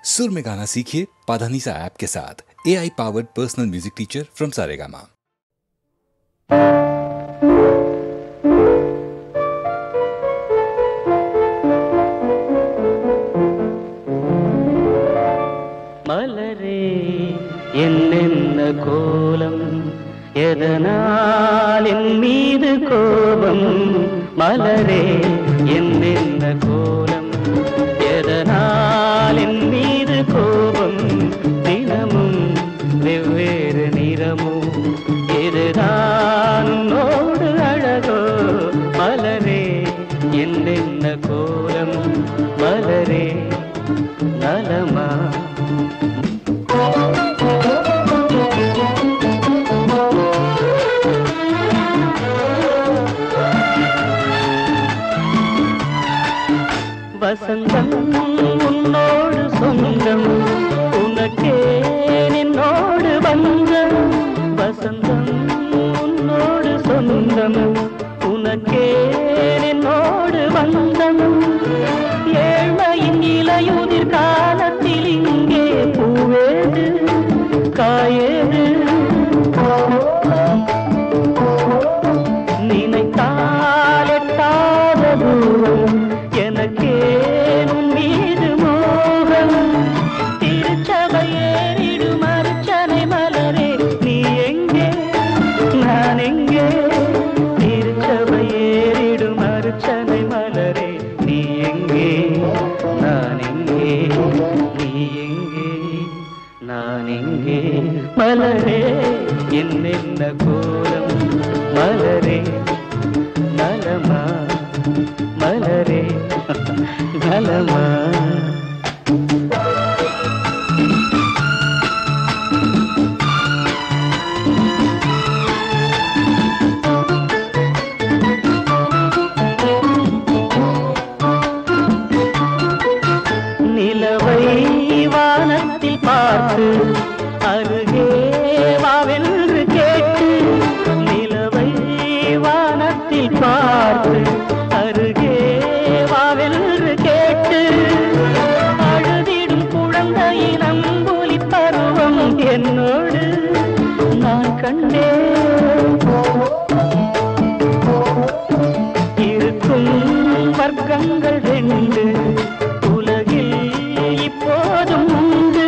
सुर में गाना सीखिए पाधानीसा ऐप के साथ। AI powered personal music teacher from Saregama. மலரே என்னென்ன கோலம் எதனால் என் மீது கோபம் மலரே என்னென்ன கோலம் எதனால் என் மீது கோபம் தினமும் வெவ்வேறு நிறமும் இதுதான் உன்னோடு அழகோ மலரே என்னென்ன கோலம் மலரே நலமா வசந்தம் உன்னோடு சொந்தம் உனக்கே நின்னோடு வந்தம் வசந்தம் உன்னோடு சொந்தம் உனக்கே நின்னோடு வந்தம் ஏழ்மையின் இலையுதிர் காலத்தில் இங்கே பூவேது காயேது நினைத்தால் எட்டாத தூரம் எனக்கேனும் மீது மோகம் திருச்சபையேறிடும் அர்ச்சனை மலரே நீ எங்கே நான் எங்கே திருச்சபையேறிடும் அர்ச்சனை மலரே நீ எங்கே நான் எங்கே நீ எங்கே நான் எங்கே மலரே என்னென்ன கோலம் மலரே நலமா மலரே நலமா நிலவை வானத்தில் பார்த்து அருகே வாவென்று கேட்டு நிலவை வானத்தில் பார்த்து அருகே வாவென்று கேட்டு அழுதிடும் குழந்தையின் அம்புலி பருவம் என்னோடு நான் கண்டேன் இருக்கும் வர்க்கங்கள் ரெண்டு உலகில் இப்போதும் உண்டு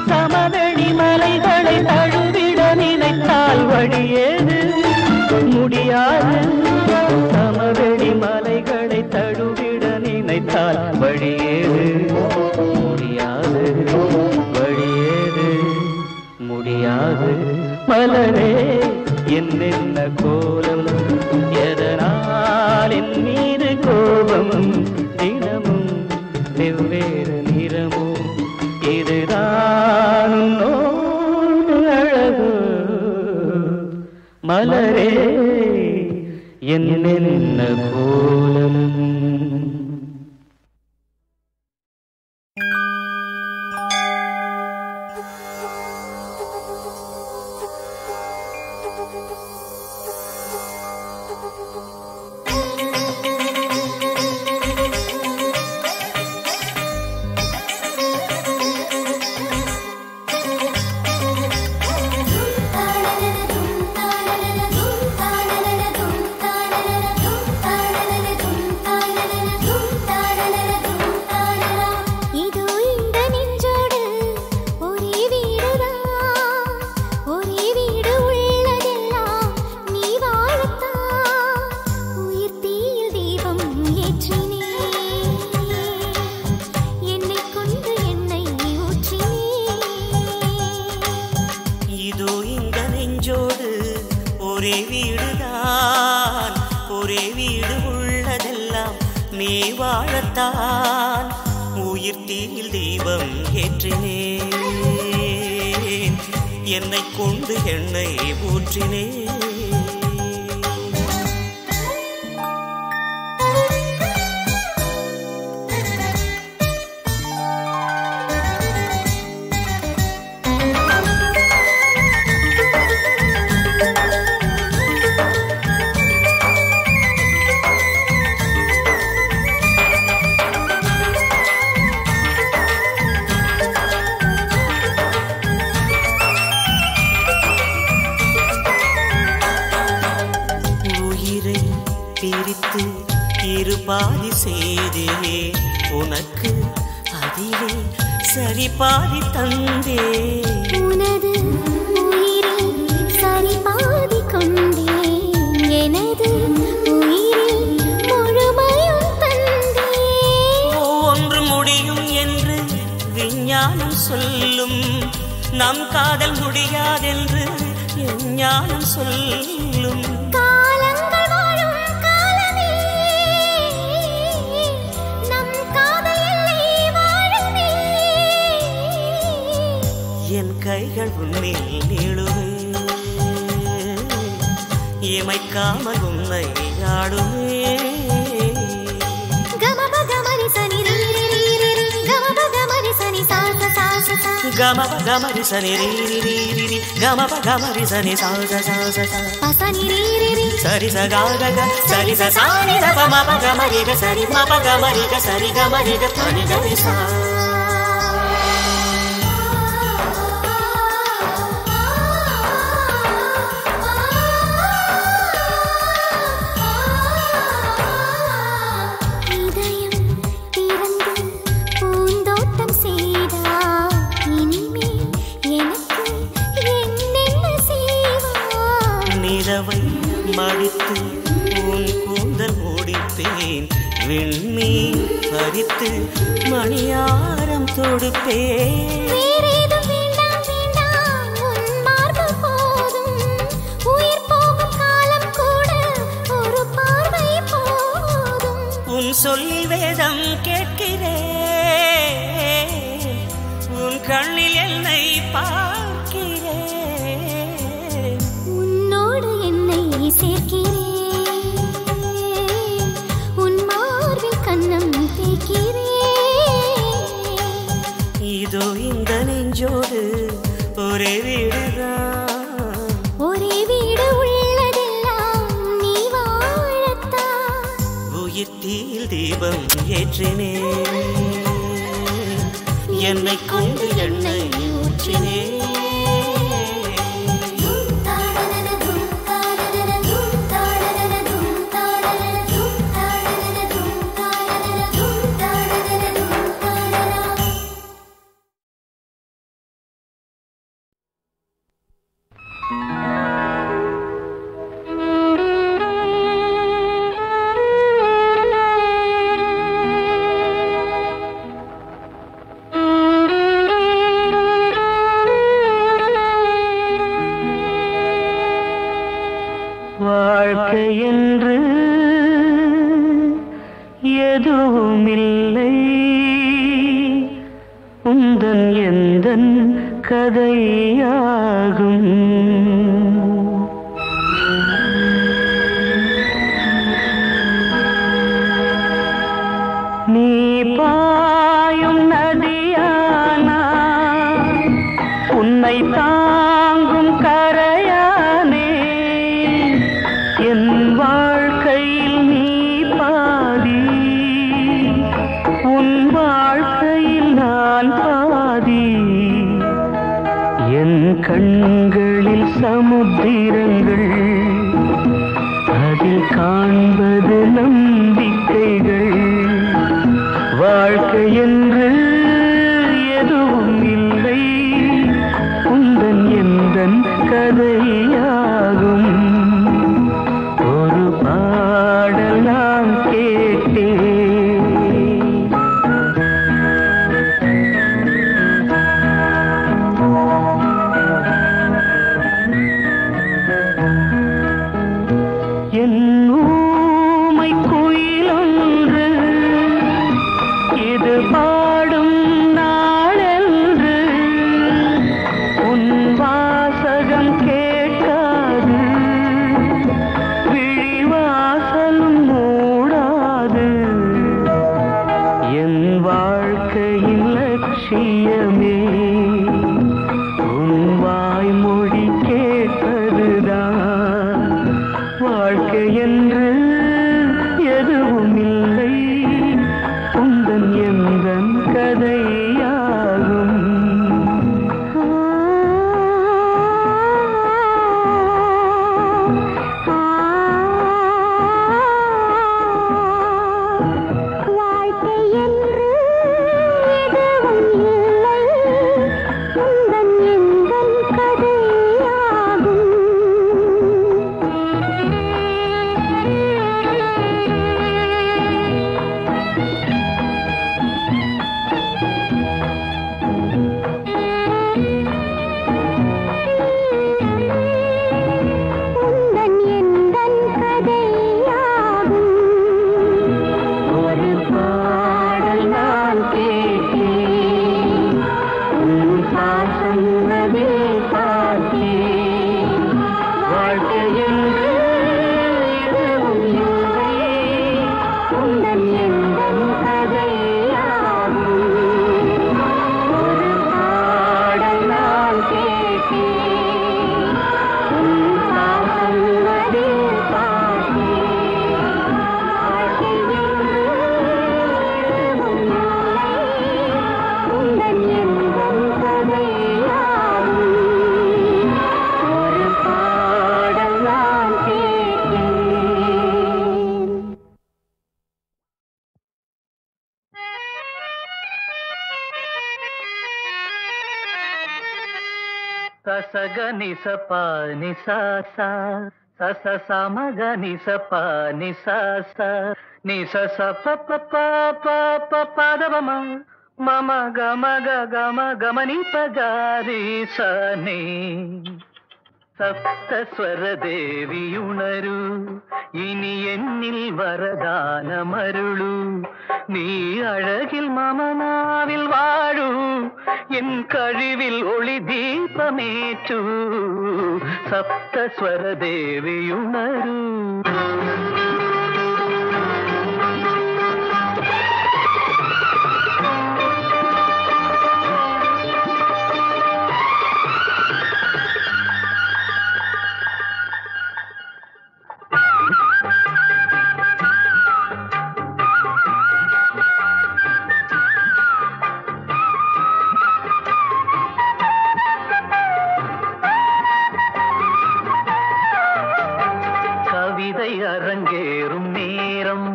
சமவெளி மலைகளை தழுவிட நினைத்தால் வழியேது முடியாது சமவெளி மலைகளை தழுவிட நினைத்தால் வழியேது முடியாது வழியேது முடியாது மலரே என்னென்ன கோலம் எதனால் என் மீது கோபம் தினமும் வெவ்வேறு நிறமும் இதுதான் உன்னோடு அழகு மலரே என்னென்ன கோலம் வாழத்தான் உயிர் தீயில் தீபம் ஏற்றினேன் என்னை கொண்டு எண்ணெய் ஊற்றினேன் அதிலே சரி பாதி தந்தே உனது உயிரில் சரி பாதி கொண்டே எனது உயிரில் முழுமையும் தந்தே ஒன்று முடியும் என்று விஞ்ஞானம் சொல்லும் நம் காதல் முடியாதென்று என் ஞானம் சொல்லும் காலங்கள் வாழும் காலமே நம் காதல் எல்லை வாழுமே என் கைகள் உன்னில் நீளுவே இமைக்காமல் உன்னை ஆடுவே கமப கமரி சனி ரீ ரீ ரீ ரீ கமப கமரி சனி சா சா சா சா గమప గమరి సని రీ రీ రీ రీ గమప గమరి సని సా సా సా సా పసని రీ రీ రీ సరి స గా గ గ సరి స సా ని ద ప మ ప గమరి గ సరి మ ప గమరి గ సరి గమరి గ ప ని గ రి సా நிலவை மடித்து உன் கூந்தல் முடிப்பேன் விண்மீன் பறித்து மணியாரம் தொடுப்பேன் வேறேதும் வேண்டாம் வேண்டாம் உன் மார்பு போதும் உயிர் போகும் காலம் கூட ஒரு பார்வை போதும் உன் சொல்லி வேதம் கேட்கிறேன் உன் கண்ணில் என்னை பார்க்கிறேன் உன்னோடு என்னை சேர்க்கிறேன் உன் மார்பில் கண்ணம் தேய்க்கிறேன் இதோ இந்த நெஞ்சோடு ஒரே வீடுதான் ஒரே வீடு உள்ளதெல்லாம் நீ வாழத்தான் உயிர்த்தீயில் தீபம் ஏற்றினேன் என்னை கொண்டு எண்ணெய் ஊற்றினேன் வாழ்க்கை என்று எதுவுமில்லை உந்தன் எந்தன் கதையாகும் நீ பாயும் நதியானா உன்னை தாங்கும் கரையானே என் வாழ்க்கையில் நீ பாதி உன் வாழ்க்கையில் நான் பாதி என் கண்களில் சமுத்திரங்கள் அதில் காண்பது நம்பிக்கைகள் வாழ்க்கை என்று எதுவும் இல்லை உந்தன் எந்தன் கதையாகும் ஒரு பாடல் நான் கேட்டேன் என் ஊமை குயிலொன்று இது பாடும் நாளென்று உன் வாசகம் கேட்காது விழிவாசலும் மூடாது என் வாழ்க்கையின் லட்சியமே உன் வாய்மொழி கேட்பதுதான் வாழ்க்கை என்று எதுவும் இல்லை உந்தன் எந்தன் கதையாகும் வாழ்க்கை என்று எதுவும் சசக நிசப நிசச சச சமக நிசப நிசச நிசச பதவம மம கம கம கமனி பகாரி சனே സപ്തസ്വര ദേവിയുണരൂ ഇനി എന്നിൽ വരദാനമരുളൂ നീ അഴകിൽ മമനാവിൽ വാഴൂ എൻ കഴിവിൽ ഒളി ദീപമേറ്റൂ സപ്തസ്വര ദേവിയുണരൂ அரங்கேறும் நேரம்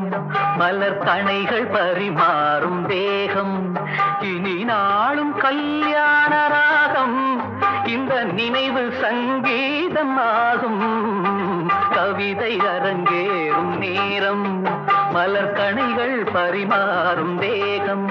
மலர் கணைகள் பரிமாறும் தேகம் இனி நாளும் கல்யாண ராகம் இந்த நினைவு சங்கீதம் ஆகும் கவிதை அரங்கேறும் நேரம் மலர் கணைகள் பரிமாறும் தேகம்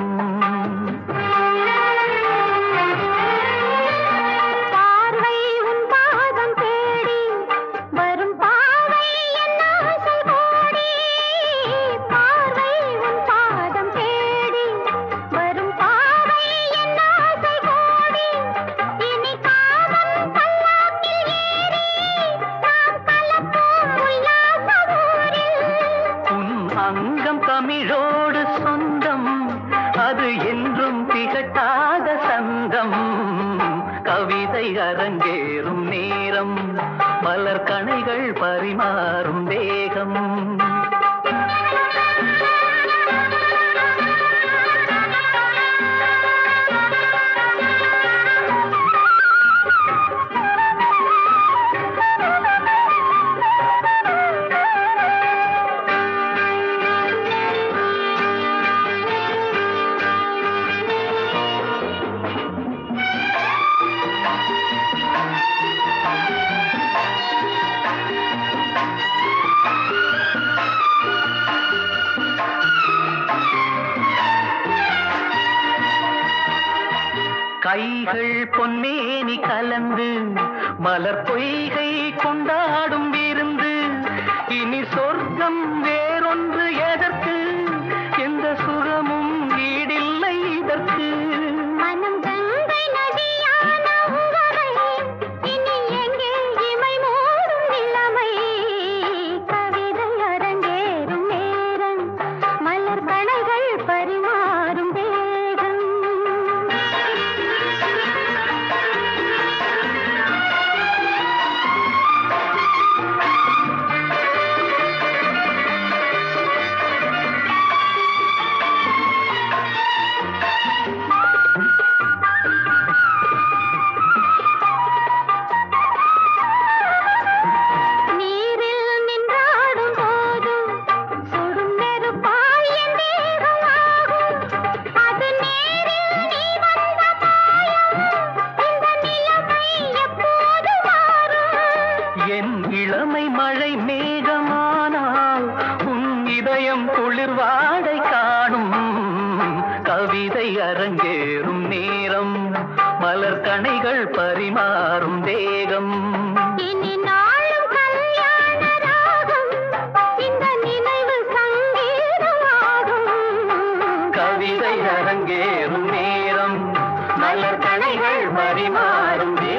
தமிழோடு சொந்தம் அது என்றும் திகட்டாத சந்தம் கவிதை அரங்கேறும் நேரம் மலர் கணைகள் பரிமாறும் தேகம் கைகள் பொன்மேனி கலந்து மலர் பொய்கை கொண்டாடும் விருந்து இனி சொர்க்கம் வேறொன்று எதற்கு எந்த சுகமும் ஈடில்லை இதற்கு மனம் கங்கை நதியான உறவை இனி எங்கே இமை மூடும் நிலைமை கவிதை அரங்கேறும் நேரம் மலர் கணைகள் பரிமாறும் வேகம் இளமை மழை மேகமானால் உன் இதயம் குளிர்வாடை காணும் கவிதை அரங்கேறும் நேரம் மலர் கணைகள் பரிமாறும் தேகம் இனி நாளும் கல்யாண ராகம் இந்த நினைவு சங்கீதமாகும் கவிதை அரங்கேறும் நேரம் மலர் கணைகள் பரிமாறும் தேகம்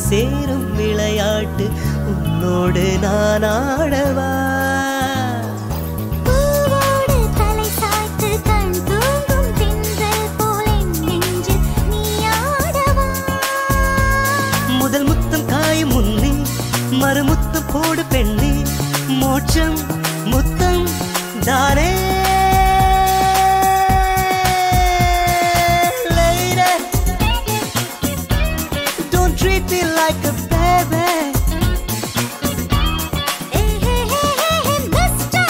சேரும் விளையாட்டு உன்னோடு நான் ஆடவா பூவோடு தலை சாய்த்து கண் தூங்கும் திங்கள் போல நெஞ்சில் நீ ஆடவா முதல் முத்தம் காயும் முன்னே மறுமுத்தம் போடு பெண்ணே மோட்சம் முத்தம் தானே Treat me like a baby. Hey, hey, hey, hey, hey, mister.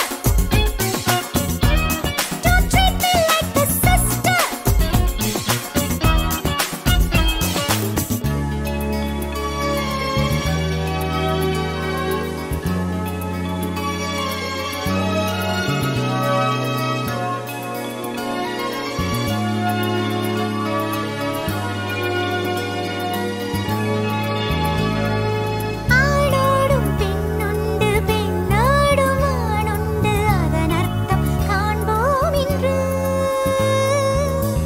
Don't treat me like a sister.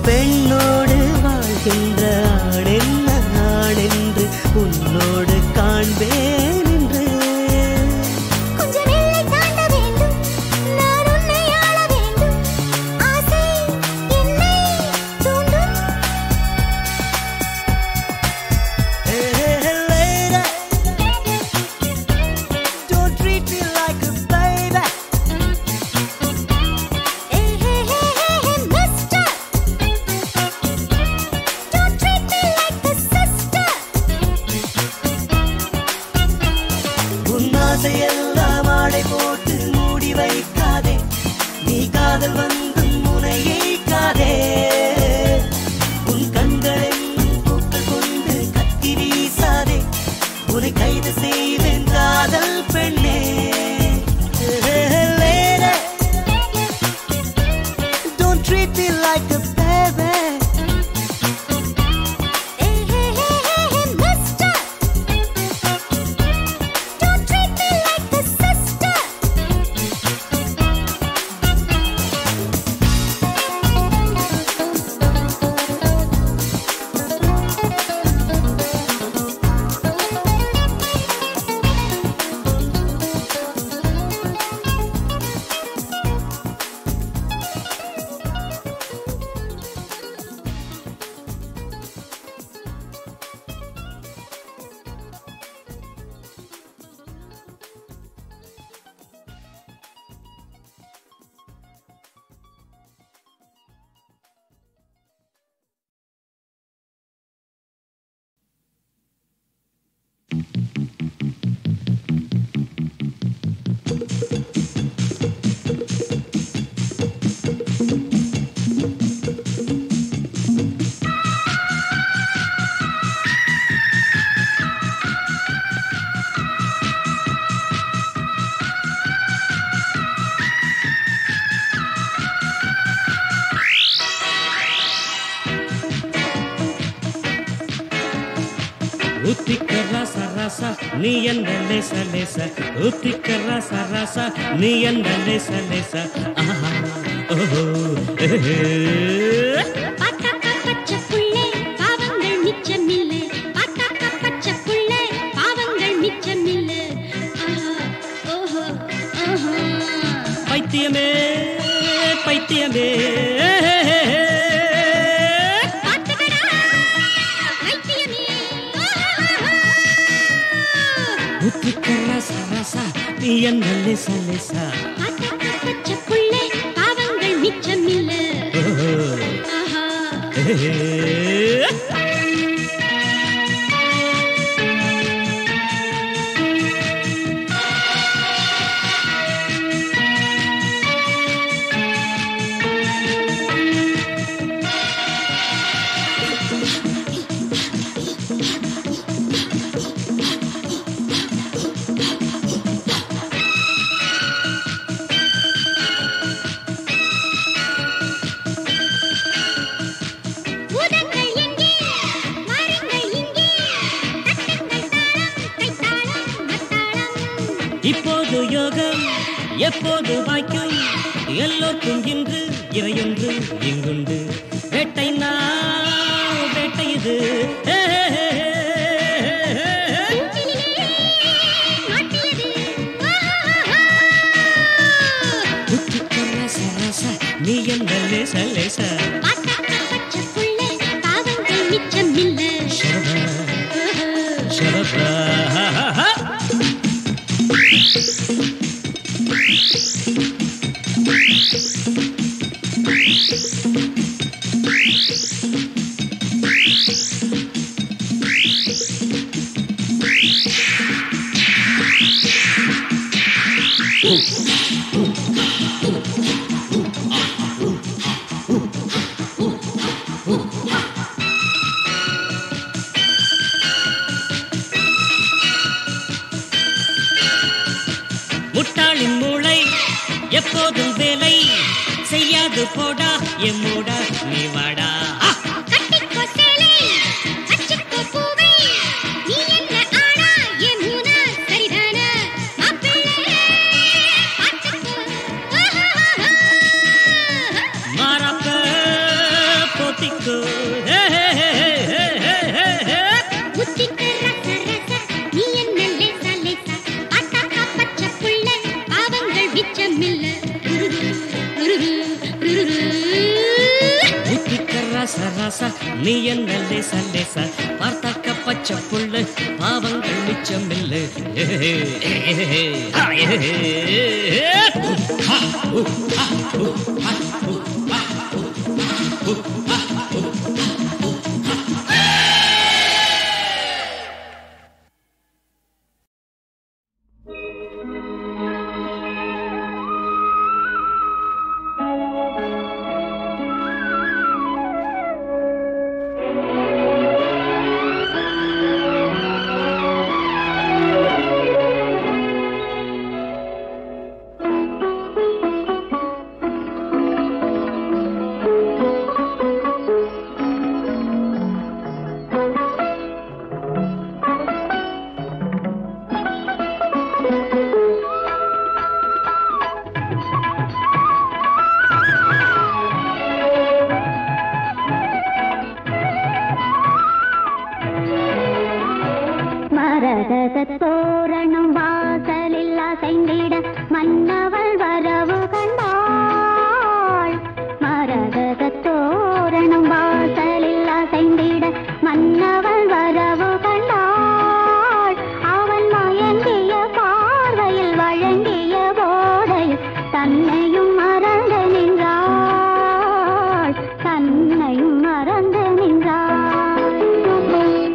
பெண்ணோடு வாழ்கின்ற ஆடென்ன நாடென்று உன்னோடு காண்பேன் என்று கொஞ்சம் எல்லை தாண்ட வேண்டும் நான் உன்னை ஆள வேண்டும் ஆசை என்னை தூண்டும் Lady, don't treat me like a baby. Hey, hey, hey, hey, hey, mister. Don't treat me like a sister. உன் ஆசையெல்லாம் ஆடை போட்டு மூடி வைக்காதே நீ காதல் வந்து முனையைக்காதே உன் கண்களென்னும் பூக்கள் கொண்டு கத்தி வீசாதே உன்னை கைது செய்வேன் காதல் பெண்ணே Lady, don't treat me like a baby. Hey, hey, hey, hey, hey, mister. Don't treat me like a sister. ஊத்திக்க ராசா ராசா நீ என்ன லேச லேச ஊத்திக்க ராசா ராசா நீ என்ன லேச லேச ஆஹா ஓஹோ பாட்டாக்கா பச்சை புள்ளே பாவங்கள் மிச்சமில்லை பாட்டாக்கா பச்சை புள்ளே பாவங்கள் மிச்சமில்லை ஆஹா ஓஹோ ஆஹா பைத்தியமே பைத்தியமே ஊத்திக்க ராசா ராசா நீ என்ன லேச லேச பாட்டாக்கா பச்சை புள்ளே பாவங்கள் மிச்சமில்லை ஓஹோ ஆஹா பூதங்கள் எங்கே வாருங்கள் இங்கே தட்டுங்கள் தாளம் கைத்தாளம் மத்தாளம் இப்போது யோகம் எப்போது வாய்க்கும் எல்லோருக்கும் இன்று இறையொன்று இங்குண்டு வேட்டை நான் வேட்டை இது நீ என்ன லேச லேச பச்சை புள்ள பாவங்கள் மிச்சம் இல்ல ஷரபா முட்டாளின் மூளை எப்போதும் வேலை செய்யாது போடா எம்மோடா நீ வாடா கட்டிக்கோ சேலை அச்சிக்கோ பூவை நீ என்ன ஆடா என் மூனா சரிதானா மாப்பிள்ளை பாத்துக்கோ மாறாப்ப போத்திக்கோ உத்திக்க ரச ரச நீ என்ன லேசா லேசா பாத்தாக்கா பச்சை புள்ள பாவங்கள் மிச்சமில்ல ரச ரச நீ என்ன லேச லேச பார்த்தாக்க பச்சை புள்ள பாவங்கள் மிச்சம் இல்லை தோரணம் வாசலில் அசைந்திட மன்னவள் வரவு கண்டாள் மரகத தோரணம் வாசலில் அசைந்திட மன்னவள் வரவு கண்டாள் அவன் மயங்கிய பார்வையில் வழங்கிய போதையில் தன்னையும் மறந்து நின்றாள் தன்னையும் மறந்து நின்றாள்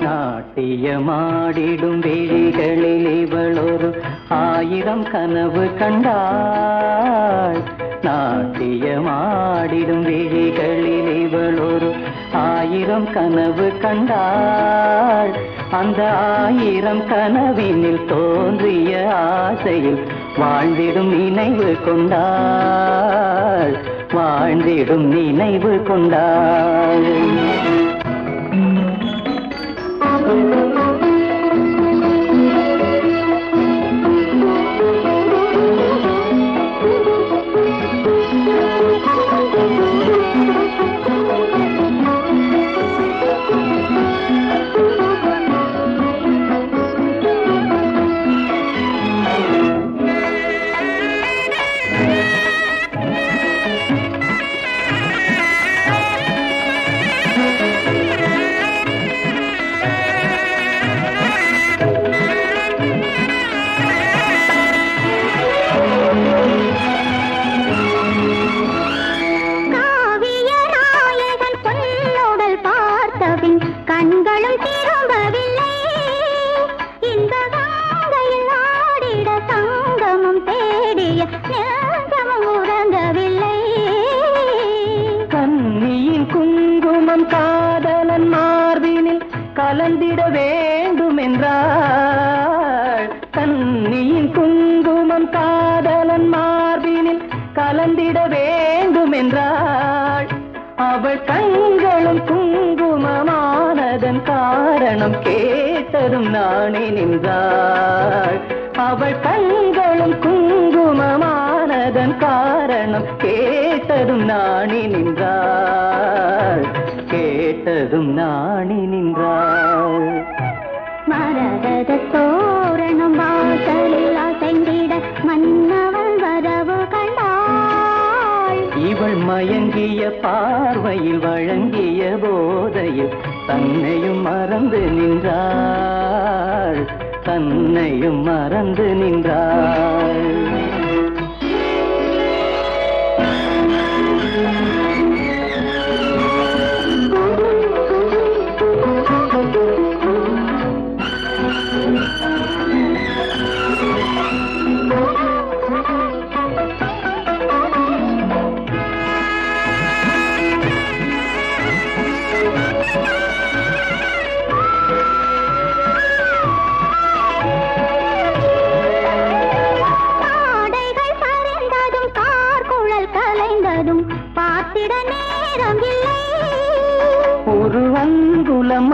நாட்டியமாடிடும் விழிகளில் இவளொரு 1000 கனவு கண்டாள் நாட்டியமாடிடும் விழிகளில் இவளொரு 1000 கனவு கண்டாள் அந்த 1000 கனவினில் தோன்றிய ஆசையில் வாழ்ந்திடும் நினைவு கொண்டாள் வாழ்ந்திடும் நினைவு கொண்டாள் கண்களும் திரும்பவில்லை இந்த கங்கையில் ஆடிட சங்கமம் தேடிய நேசமும் உறங்கவில்லை கண்ணியின் குங்குமம் காதலன் மார்பினில் கலந்திட வேண்டும் என்றாள் கண்ணியின் குங்குமம் காதலன் மார்பினில் கலந்திட வேண்டும் என்றாள் அவள் கண்களும் குங்குமமானதன் காரணம் கேட்டதும் நானே நின்றாள் அவள் கண்களும் குங்குமமானதன் காரணம் கேட்டதும் நானே நின்றாள் கேட்டதும் நானே நின்றாள் மரகத தோரணம் வாசலில் அசைந்திட மன்னவள் வரவு கண்டாள் இவள் மயங்கிய பார்வையில் வழங்கிய போதையில் தன்னையும் மறந்து நின்றாள், தன்னையும் மறந்து நின்றாள்.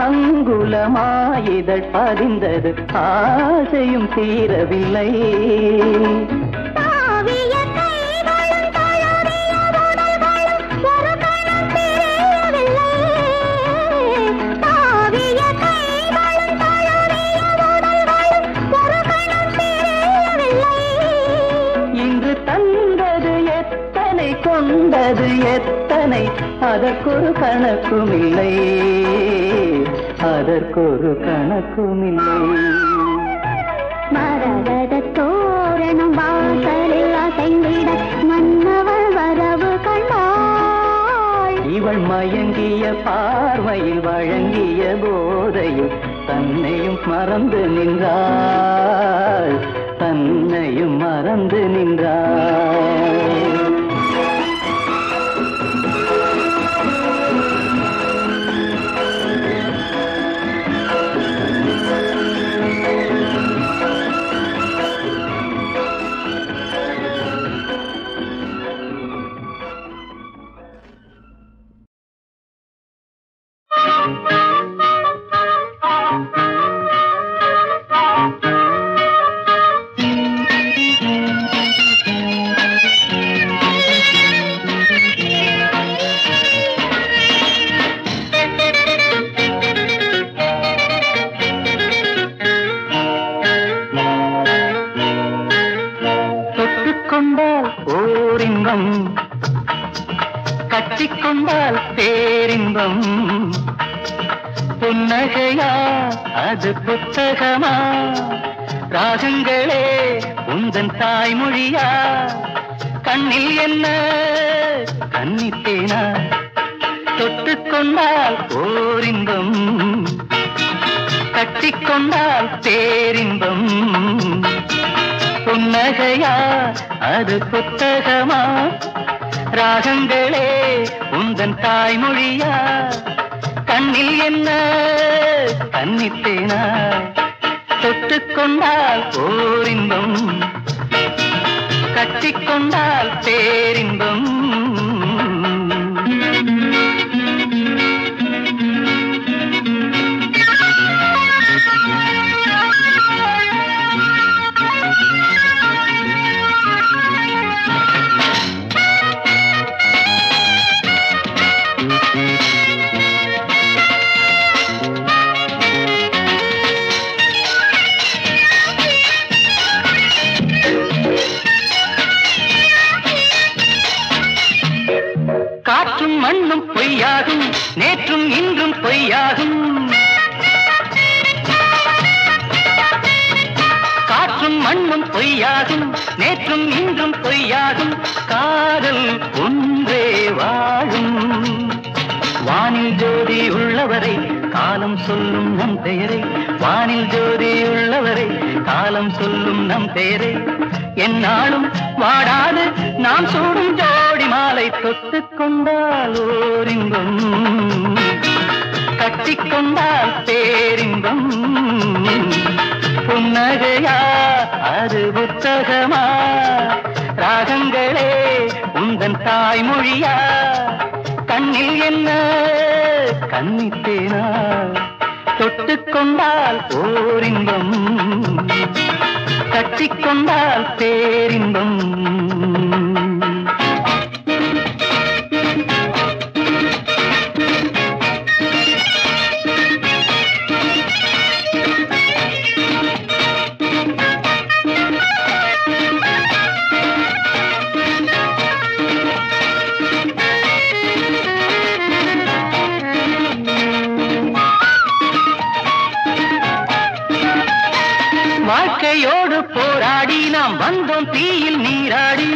அங்குலமாயிதழ் பதிந்தது ஆசையும் தீரவில்லை. இன்று தந்தது எத்தனை கொண்டது எத்தனை அதற்கொரு கணக்கும் இல்லை, அதற்கொரு கணக்குமில்லை. மரகத தோரணம் வாசலில் அசைந்திட மன்னவள் வரவு கண்டாள். இவள் மயங்கிய பார்வையில் வழங்கிய போதையில் தன்னையும் மறந்து நின்றாள், தன்னையும் மறந்து நின்றாள். கட்டிக்கொண்டால் பேரின்பம், புன்னகையா அது புத்தகமா, ராகங்களே உந்தன் தாய்மொழியா, கண்ணில் என்ன கன்னித்தேனா, தொட்டுக்கொண்டால் ஓரின்பம், கட்டிக்கொண்டால் பேரின்பம், புன்னகையா அது புத்தகமா, ராகங்களே உந்தன் தாய்மொழியா, கண்ணில் என்ன கன்னித்தேனா, தொட்டுக்கொண்டால் ஓரின்பம், கட்டிக்கொண்டால் பேரின்பம். காற்றும் மண்ணும் பொய்யாகும், நேற்றும் இன்றும் பொய்யாகும், காற்றும் மண்ணும் பொய்யாகும், நேற்றும் இன்றும் பொய்யாகும், காதல் ஒன்றே வாழும். வானில் ஜோதி உள்ளவரை காலம் சொல்லும் நம் பெயரை, வானில் ஜோதி உள்ளவரை காலம் சொல்லும் நம் பெயரை, என்னாலும் வாடாது நாம் சூடும் ஜோடி மாலை, தொட்டுக்கொண்டால் ஓரின்பம், கட்டிக்கொண்டால் பேரின்பம், புன்னகையா அது புத்தகமா, ராகங்களே உந்தன் தாய்மொழியா, கண்ணில் என்ன கன்னித்தேனா, தொட்டுக்கொண்டால் ஓரின்பம், கட்டிக்கொண்டால் பேரின்பம். வந்தோம் தீயில் நீராடி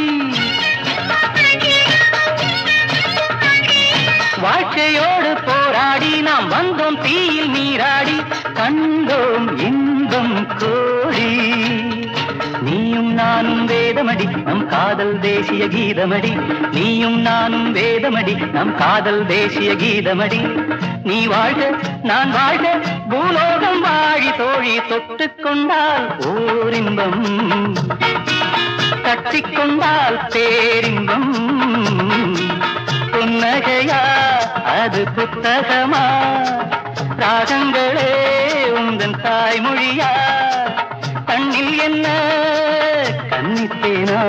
வாழ்க்கையோடு போராடி நாம் வந்தோம் தீயில் நீராடி கண்டோம் இன்பம் கோடி நீயும் நானும் வேதமடி நம் காதல் தேசிய கீதமடி நீயும் நானும் வேதமடி நம் காதல் தேசிய கீதமடி நீ வாழ்க நான் வாழ்க பூலோகம் வாழி தோழி தொட்டுக் கொண்டால் ஓரின்பம் கட்டிக்கொண்டால் பேரின்பம் புன்னகையா அது புத்தகமா ராகங்களே உந்தன் தாய்மொழியா கண்ணில் என்ன கண்ணித்தேனா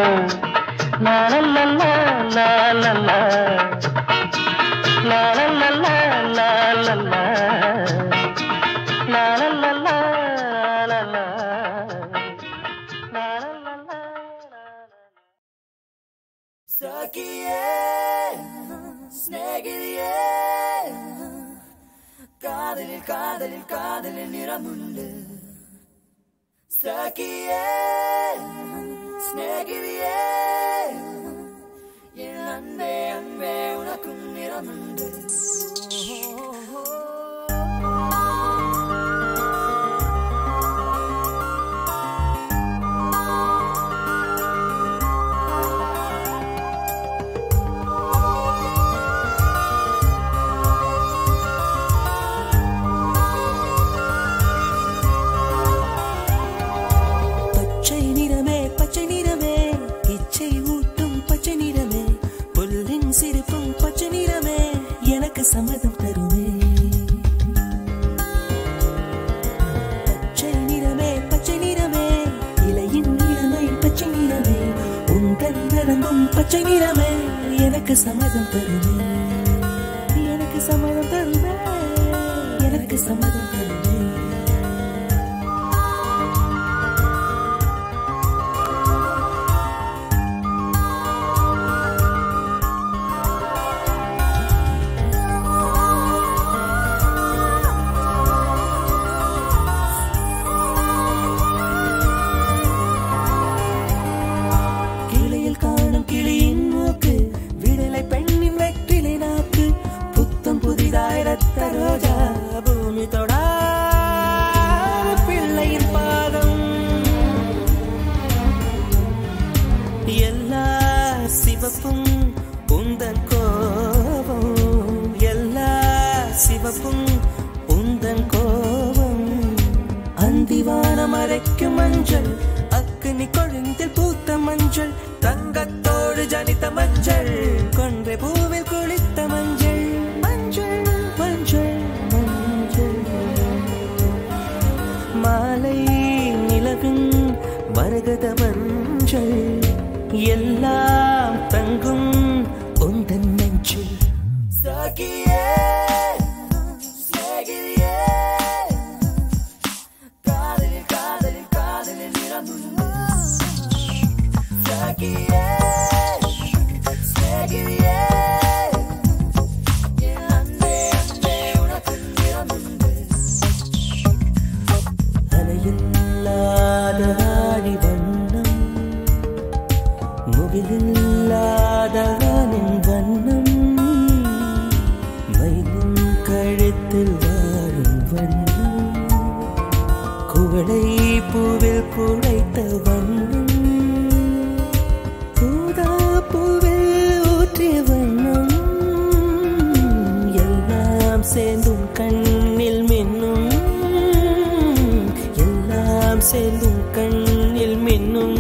லாலல்லா லாலல்லா லாலல்லா லாலல்லா லாலல்லா லாலல்லா Sakiye, snegiriye, kadalil niramundu. Sakiye, snegiriye, en anbe unakun niramundu. சிரிப்பும் பச்சை நிறமே எனக்கு சம்மதம் தருமே பச்சை நிறமே இலையின் நிறமை பச்சை நிறமே உங்கள் நரம்பும் பச்சை நிறமே எனக்கு சம்மதம் தருமே எனக்கு சம்மதம் தருமே எனக்கு சம்மதம் தருமே மஞ்சள் அக்னி கொழுந்தில் பூத்த மஞ்சள் தங்கத்தோடு ஜனித்த மஞ்சள் கொன்றை பூவில் குளித்த மஞ்சள் மஞ்சள் மஞ்சள் மஞ்சள் மாலை நிலவின் மரகத மஞ்சள் எல்லாம் தங்கும் உந்தன் நெஞ்சில் சாகியே அலையில்லாத ஆடி வண்ணம் முகிலில்லாத வானின் வண்ணம் மயிலின் கழுத்தில் வாழும் வண்ணம் குவளை பூவில் குழைத்த வண்ணம் பூதா பூவில் ஊற்றிய வண்ணம் எல்லாம் சேர்ந்தும் கண்ணில் மின்னும் எல்லாம் சேர்ந்தும் கண்ணில் மின்னும்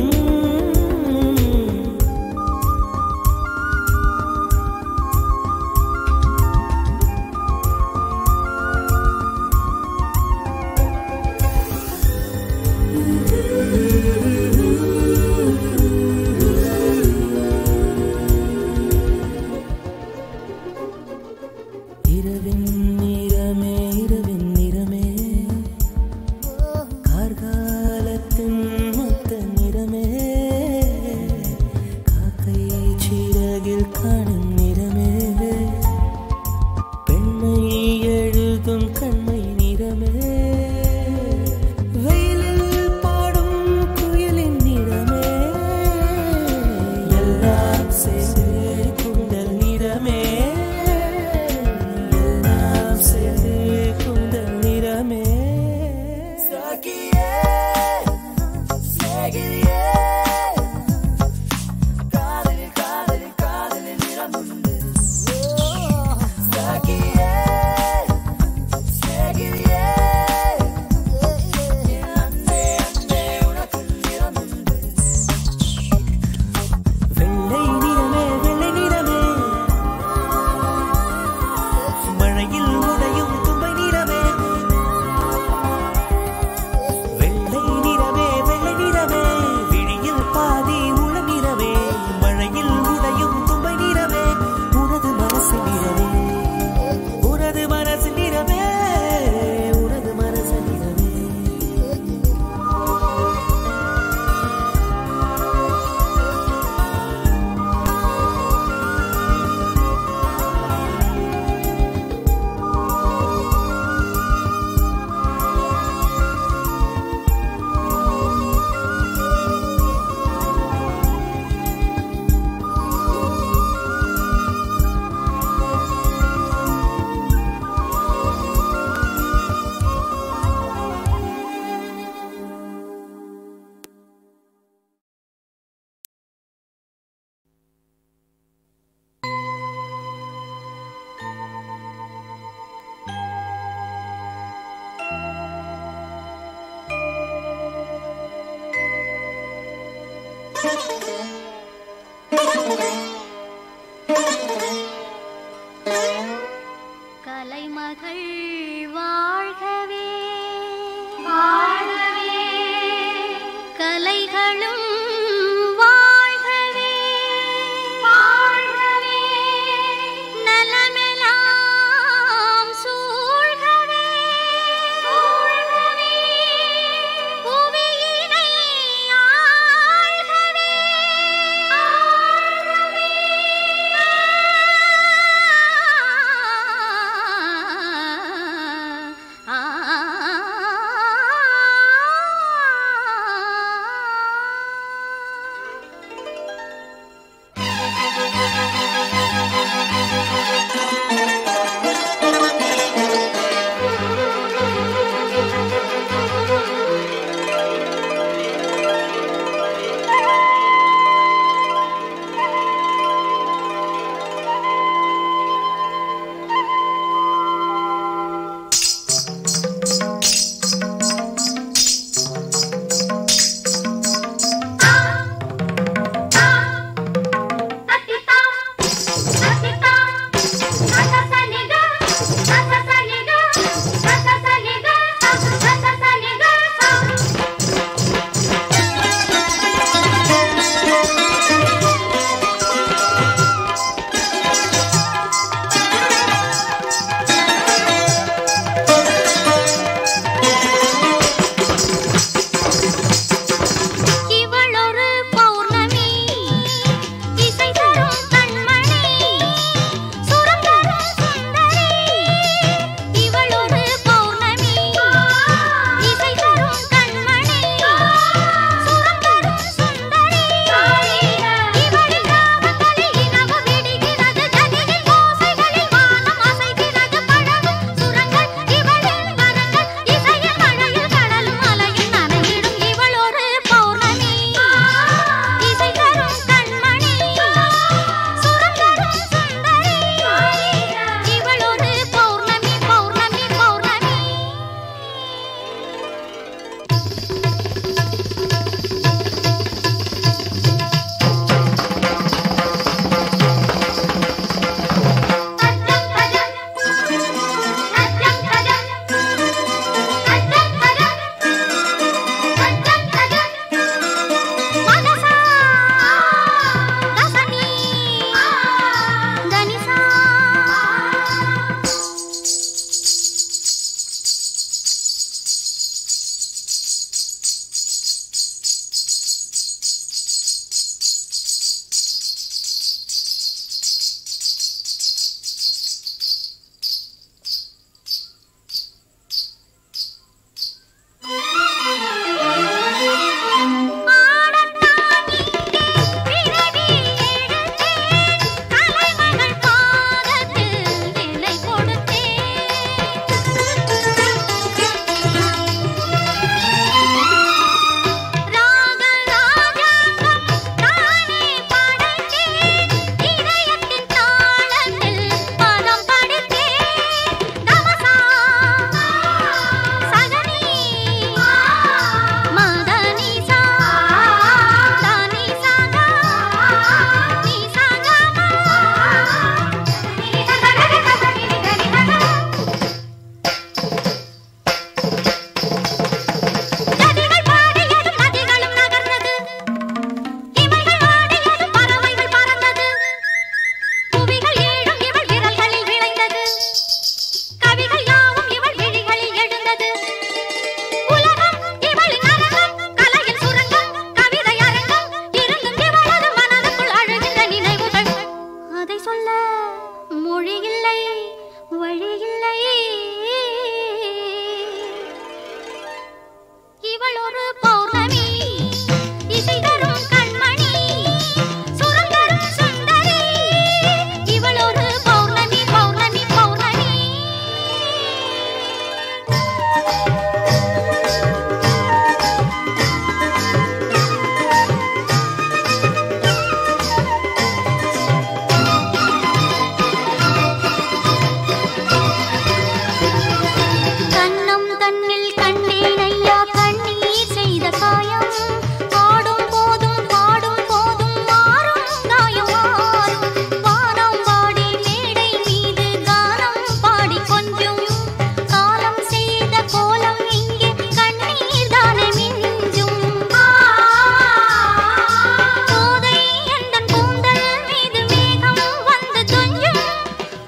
இல்லை வழி இல்லை இவள் ஒரு பௌர்ணமி இசை தரும் கண்மணி சுரம் தரும் சுந்தரி இவள் ஒரு பௌர்ணமி பௌர்ணமி பௌர்ணமி கண்ணம் தன்னில் கண்டேன் ஐயா கண்ணீர் செய்த காயம் பாடும் போதும் மாறும் காயம் மாறும் வானம் பாடி மேடை மீது கானம் பாடி கொஞ்சும் காலம் செய்த கோலம் இங்கே கண்ணீர் தானே மிஞ்சும் போதை எந்தன் கூந்தல் மீது மேகம் வந்து துஞ்சும்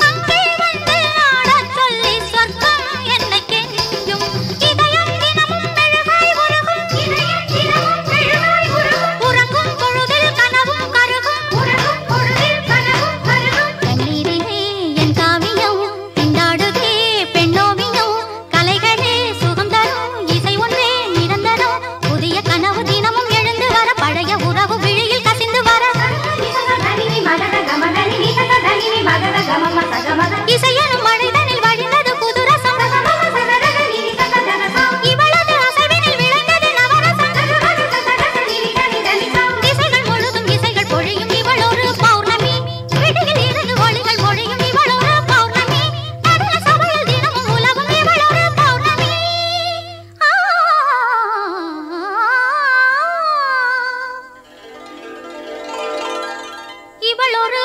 அங்கே வந்து ஆடச் சொல்லி சொர்க்கம் என்னை கெஞ்சும் இதயம் தினமும் மெழுகாய் உருகும் உறங்கும் பொழுதில் கனவும் கருகும் கண்ணீரிலே என் காவியம் திண்டாடுதே பெண்ணோவியம் கலைகளே சுகம் தரும் இசை ஒன்றே நிரந்தரம் புதிய கனவு தினமும் எழுந்து வர பழைய உறவு விழியில் கசிந்து வர இசையனும் மழைதனில் வழிந்தது புது ரசம் இவளது அசைவினில் விளைந்தது நவரசம் திசைகள் முழுதும் இசைகள் பொழியும் இவள் ஒரு பௌர்ணமி விடியில் இருந்து ஒளிகள் மொழியும் இவள் ஒரு பௌர்ணமி நடன சபையில் தினமும் உலவும் இவள் ஒரு பௌர்ணமி இவள் ஒரு